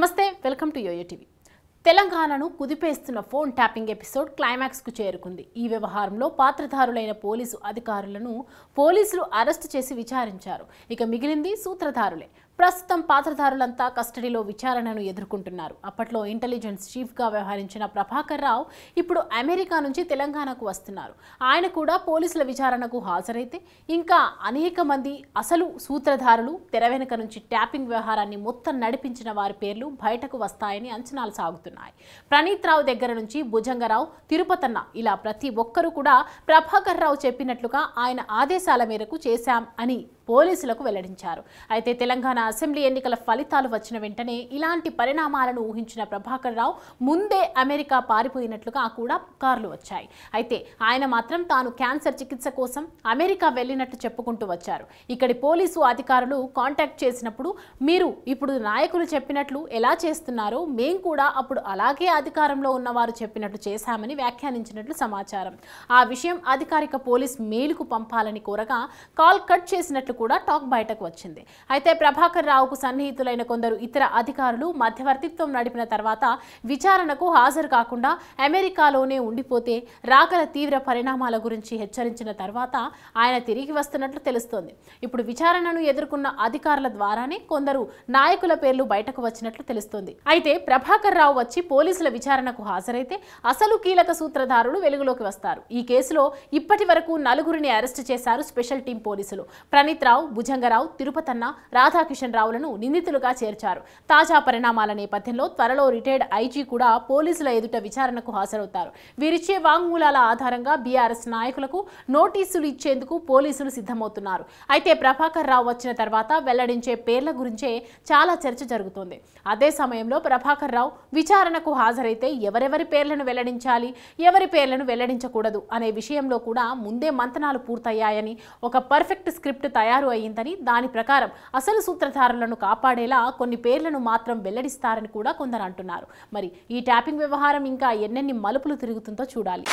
నమస్తే welcome to YoYo TV. తెలంగాణను కుదిపేస్తున్న ఫోన్ ట్యాపింగ్ ఎపిసోడ్ క్లైమాక్స్ కు చేరుకుంది. ఈ వ్యవహారంలో పాత్రధారులైన పోలీసు అధికారులను పోలీసులు అరెస్టు చేసి విచారించారు. ఇక మిగిలింది సూత్రధారులే. ప్రస్తుతం పాత్రధారులంతా కస్టడీలో విచారణను ఎదుర్కొంటున్నారు. అప్పట్లో ఇంటెలిజెన్స్ చీఫ్గా వ్యవహరించిన ప్రభాకర్ రావు ఇప్పుడు అమెరికా నుంచి తెలంగాణకు వస్తున్నారు. ఆయన కూడా పోలీసుల విచారణకు హాజరైతే ఇంకా అనేక మంది అసలు సూత్రధారులు, తెర వెనుక నుంచి ట్యాపింగ్ వ్యవహారాన్ని మొత్తం నడిపించిన వారి పేర్లు బయటకు వస్తాయని అంచనాలు సాగుతున్నాయి. ప్రణీత్ రావు దగ్గర నుంచి భుజంగరావు, తిరుపతన్న ఇలా ప్రతి ఒక్కరూ కూడా ప్రభాకర్ రావు చెప్పినట్లుగా ఆయన ఆదేశాల మేరకు చేశాం అని పోలీసులకు వెల్లడించారు. అయితే తెలంగాణ అసెంబ్లీ ఎన్నికల ఫలితాలు వచ్చిన వెంటనే ఇలాంటి పరిణామాలను ఊహించిన ప్రభాకర్ రావు ముందే అమెరికా పారిపోయినట్లుగా కూడా పుకార్లు వచ్చాయి. అయితే ఆయన మాత్రం తాను క్యాన్సర్ చికిత్స కోసం అమెరికా వెళ్ళినట్టు చెప్పుకుంటూ వచ్చారు. ఇక్కడి పోలీసు అధికారులు కాంటాక్ట్ చేసినప్పుడు మీరు ఇప్పుడు నాయకులు చెప్పినట్లు ఎలా చేస్తున్నారో మేం కూడా అప్పుడు అలాగే అధికారంలో ఉన్నవారు చెప్పినట్లు చేశామని వ్యాఖ్యానించినట్లు సమాచారం. ఆ విషయం అధికారిక పోలీస్ మెయిల్కు పంపాలని కోరగా కాల్ కట్ చేసినట్లు కూడా టాక్ బయటకు వచ్చింది. అయితే ప్రభాకర్ రావుకు సన్నిహితులైన కొందరు ఇతర అధికారులు మధ్యవర్తిత్వం నడిపిన తర్వాత విచారణకు హాజరు కాకుండా అమెరికాలోనే ఉండిపోతే రాగల తీవ్ర పరిణామాల గురించి హెచ్చరించిన తర్వాత ఆయన తిరిగి వస్తున్నట్లు తెలుస్తోంది. ఇప్పుడు విచారణను ఎదుర్కొన్న అధికారుల ద్వారానే కొందరు నాయకుల పేర్లు బయటకు వచ్చినట్లు తెలుస్తోంది. అయితే ప్రభాకర్ రావు వచ్చి పోలీసుల విచారణకు హాజరైతే అసలు కీలక సూత్రధారులు వెలుగులోకి వస్తారు. ఈ కేసులో ఇప్పటి వరకు 4గురిని అరెస్టు చేశారు స్పెషల్ టీం పోలీసులు. ప్రణీత్ రావు, భుజంగరావు, తిరుపతన్న, రాధాకిషన్ రావులను నిందితులుగా చేర్చారు. తాజా పరిణామాల నేపథ్యంలో త్వరలో రిటైర్డ్ ఐజీ కూడా పోలీసుల ఎదుట విచారణకు హాజరవుతారు. వీరిచ్చే వాంగ్మూలాల ఆధారంగా బీఆర్ఎస్ నాయకులకు నోటీసులు ఇచ్చేందుకు పోలీసులు సిద్ధమవుతున్నారు. అయితే ప్రభాకర్ రావు వచ్చిన తర్వాత వెల్లడించే పేర్ల గురించే చాలా చర్చ జరుగుతోంది. అదే సమయంలో ప్రభాకర్ రావు విచారణకు హాజరైతే ఎవరెవరి పేర్లను వెల్లడించాలి, ఎవరి పేర్లను వెల్లడించకూడదు అనే విషయంలో కూడా ముందే మంతనాలు పూర్తయ్యాయని, ఒక పర్ఫెక్ట్ స్క్రిప్ట్ తయారు అయ్యిందని, దాని ప్రకారం అసలు సూత్రధారులను కాపాడేలా కొన్ని పేర్లను మాత్రం వెల్లడిస్తారని కూడా కొందరు అంటున్నారు. మరి ఈ ట్యాపింగ్ వ్యవహారం ఇంకా ఎన్నెన్ని మలుపులు తిరుగుతుందో చూడాలి.